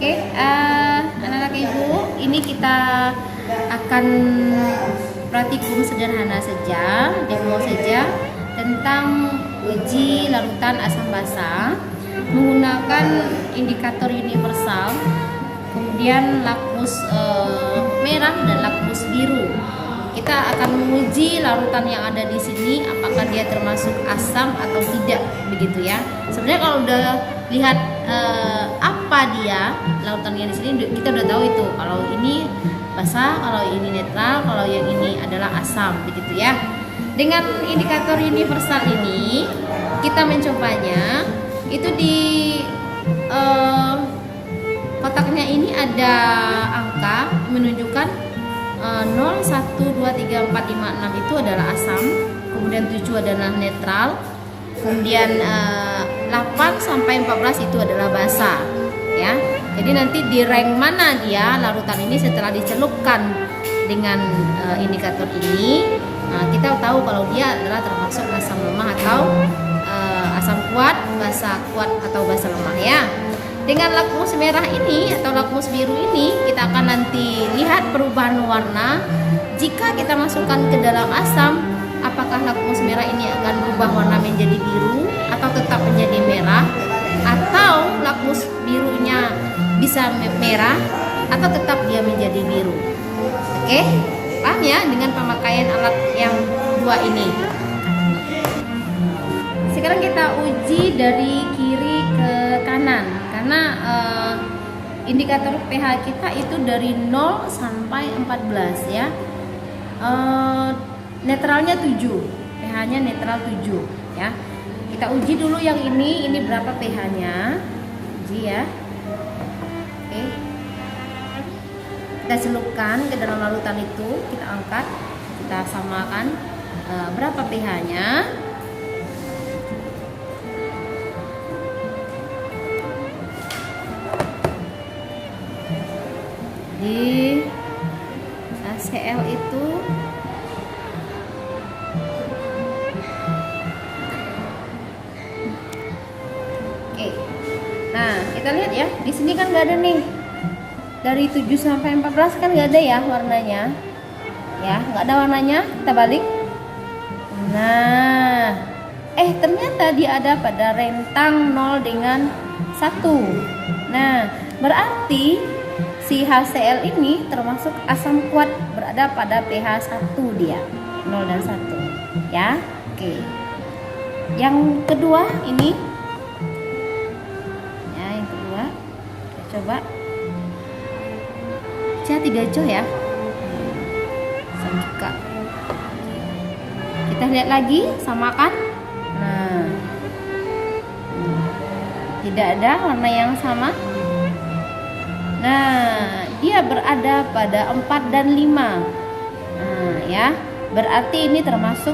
Oke, anak-anak ibu, ini kita akan praktikum sederhana saja, demo saja tentang uji larutan asam basa menggunakan indikator universal, kemudian lakmus merah dan lakmus biru. Kita akan menguji larutan yang ada di sini apakah dia termasuk asam atau tidak, begitu ya. Sebenarnya kalau udah lihat apa dia larutan yang di sini, kita udah tahu itu kalau ini basa, kalau ini netral, kalau yang ini adalah asam, begitu ya. Dengan indikator universal ini kita mencobanya. Itu di kotaknya ini ada angka menunjukkan 0, 1, 2, 3, 4, 5, 6 itu adalah asam, kemudian 7 adalah netral, kemudian 8 sampai 14 itu adalah basa ya. Jadi nanti di rank mana dia larutan ini setelah dicelupkan dengan indikator ini, kita tahu kalau dia adalah termasuk asam lemah atau asam kuat, basa kuat atau basa lemah ya. Dengan lakmus merah ini atau lakmus biru ini kita akan nanti lihat perubahan warna. Jika kita masukkan ke dalam asam, apakah lakmus merah ini akan berubah warna menjadi biru atau tetap menjadi merah, atau lakmus birunya bisa merah atau tetap dia menjadi biru. Oke, paham ya dengan pemakaian alat yang dua ini. Sekarang kita uji dari kiri ke kanan, karena indikator pH kita itu dari 0 sampai 14 ya. Netralnya 7, pH-nya netral 7 ya. Kita uji dulu yang ini berapa pH-nya, uji ya. Oke, kita celupkan ke dalam larutan itu, kita angkat, kita samakan berapa pH-nya. Di HCl itu oke. Nah, kita lihat ya, di sini kan nggak ada nih. Dari 7 sampai 14 kan nggak ada ya warnanya. Ya, nggak ada warnanya. Kita balik. Nah, ternyata dia ada pada rentang 0 dengan 1. Nah, berarti si HCl ini termasuk asam kuat, berada pada pH 1 dia, 0 dan 1 ya. Oke, yang kedua ini ya, yang kedua kita coba C3CO ya, sama. Kita lihat lagi, samakan. Nah, tidak ada warna yang sama. Nah, dia berada pada 4 dan 5. Nah, ya. Berarti ini termasuk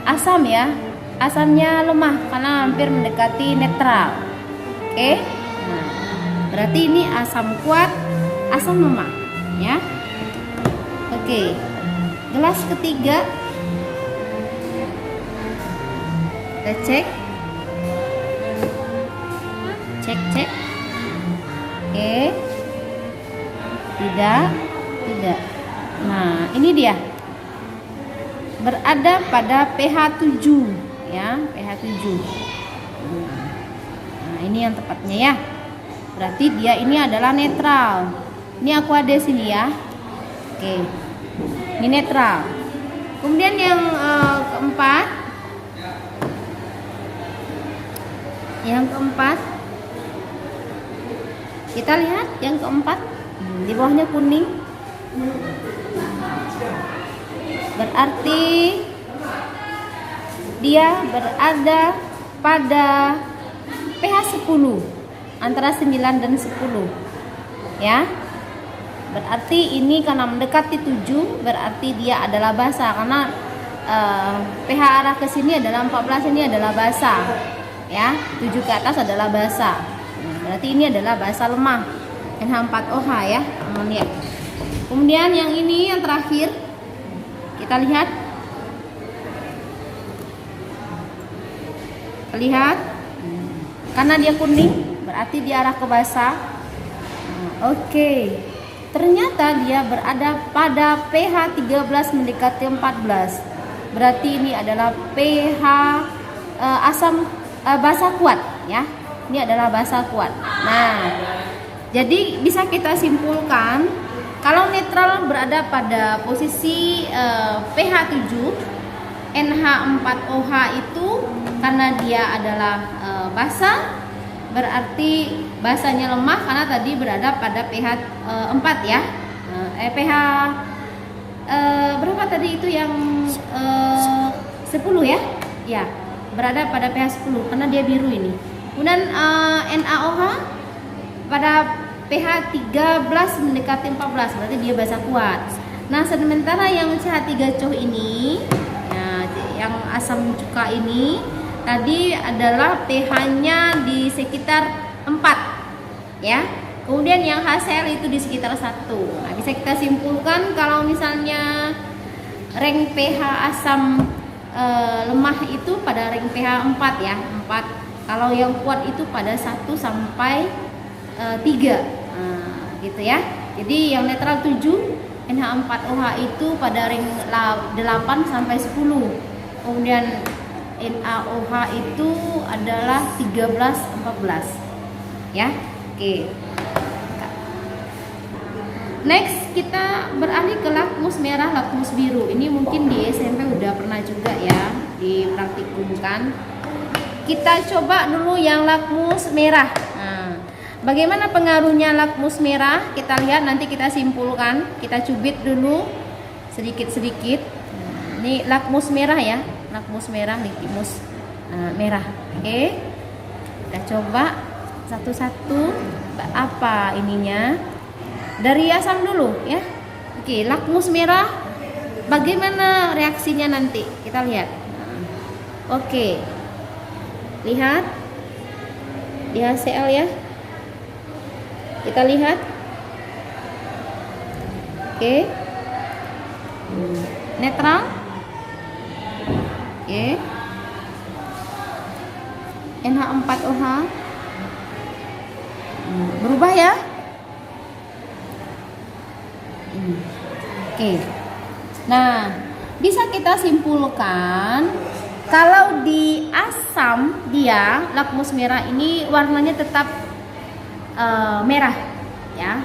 asam ya. Asamnya lemah karena hampir mendekati netral. Oke. Nah, berarti ini asam kuat, asam lemah, ya. Oke. Gelas ketiga. Kita cek. Cek. Oke. Tidak. Nah, ini dia. Berada pada pH 7 ya, pH 7. Nah, ini yang tepatnya ya. Berarti dia ini adalah netral. Ini aku ada sini ya. Oke. Ini netral. Kemudian yang keempat. Kita lihat yang keempat. Di bawahnya kuning, berarti dia berada pada pH 10, antara 9 dan 10 ya. Berarti ini karena mendekati 7, berarti dia adalah basa, karena pH arah ke sini adalah 14, ini adalah basa ya. 7 ke atas adalah basa. Berarti ini adalah basa lemah, NH4OH ya, amonia. Kemudian yang ini yang terakhir, kita lihat karena dia kuning berarti dia arah ke basa. Oke. Ternyata dia berada pada pH 13 mendekati 14. Berarti ini adalah pH asam basa kuat ya. Ini adalah basa kuat. Nah, jadi bisa kita simpulkan kalau netral berada pada posisi pH 7, NH4OH itu karena dia adalah basa, berarti basanya lemah karena tadi berada pada pH 4 ya. pH berapa tadi itu yang 10 ya? Ya, berada pada pH 10 karena dia biru ini. Kemudian NaOH pada pH 13 mendekati 14, berarti dia basa kuat. Nah, sementara yang CH3COH ini ya, yang asam cuka ini tadi adalah pH-nya di sekitar 4 ya. Kemudian yang HCl itu di sekitar 1. Nah, bisa kita simpulkan kalau misalnya rank pH asam lemah itu pada rank pH 4 ya, 4. Kalau yang kuat itu pada 1 sampai 3. Gitu ya. Jadi yang netral 7, NH4OH itu pada rank 8 sampai 10. Kemudian NaOH itu adalah 13 14. Ya. Oke. Next kita beralih ke lakmus merah, lakmus biru. Ini mungkin di SMP udah pernah juga ya dipraktikumkan. Kita coba dulu yang lakmus merah. Nah, bagaimana pengaruhnya lakmus merah? Kita lihat nanti kita simpulkan. Kita cubit dulu sedikit-sedikit. Ini lakmus merah ya, lakmus merah, litmus merah. Oke, kita coba satu-satu. Apa ininya? Dari asam dulu ya. Oke, lakmus merah. Bagaimana reaksinya nanti? Kita lihat. Oke, lihat di HCl ya. Kita lihat. Oke, netral. Oke, NH4OH berubah ya. Oke. Nah, bisa kita simpulkan kalau di asam dia lakmus merah ini warnanya tetap merah ya.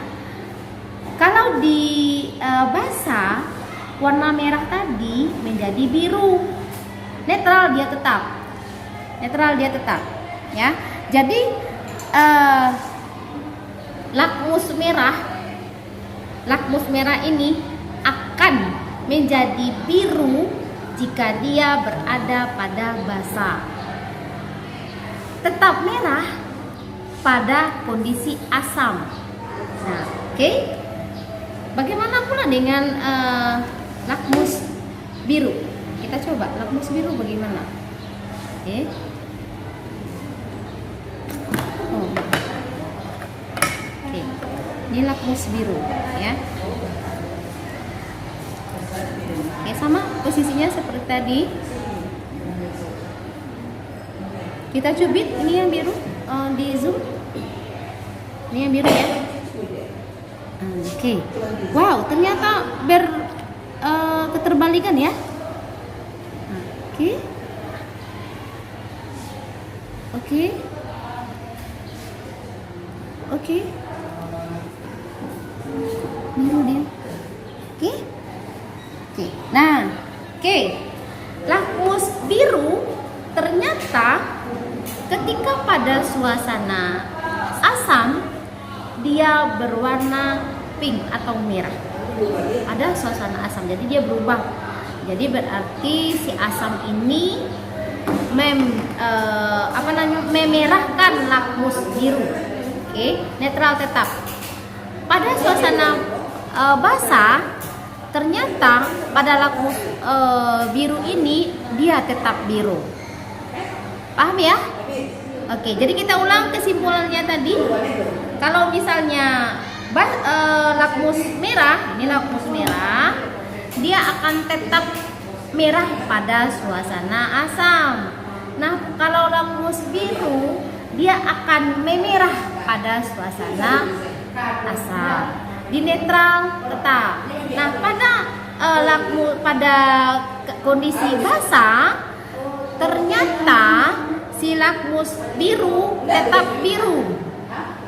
Kalau di basa warna merah tadi menjadi biru. Netral dia tetap. Netral dia tetap ya. Jadi lakmus merah ini akan menjadi biru jika dia berada pada basa. Tetap merah pada kondisi asam. Nah, oke. Bagaimana pula dengan lakmus biru? Kita coba lakmus biru bagaimana? Oke. Oke. Ini lakmus biru ya. Oke, sama posisinya seperti tadi. Kita cubit, ini yang biru di zoom. Ini yang biru ya. Oke. Wow, ternyata keterbalikan ya. Oke. Oke. Oke. Biru dia. Oke. Oke. Nah, oke. Lakmus biru ternyata ketika pada suasana asam dia berwarna pink atau merah. Ada suasana asam, jadi dia berubah. Jadi berarti si asam ini memerahkan lakmus biru. Oke, netral tetap. Pada suasana basa ternyata pada lakmus biru ini dia tetap biru. Paham ya? Oke, jadi kita ulang kesimpulannya tadi. Kalau misalnya lakmus merah, ini lakmus merah, dia akan tetap merah pada suasana asam. Nah, kalau lakmus biru dia akan memerah pada suasana asam. Di netral tetap. Nah, pada kondisi basah ternyata si lakmus biru tetap biru,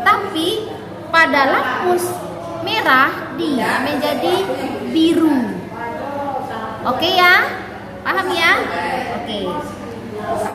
tapi pada lakmus merah dia menjadi biru. Oke ya, paham ya? Oke.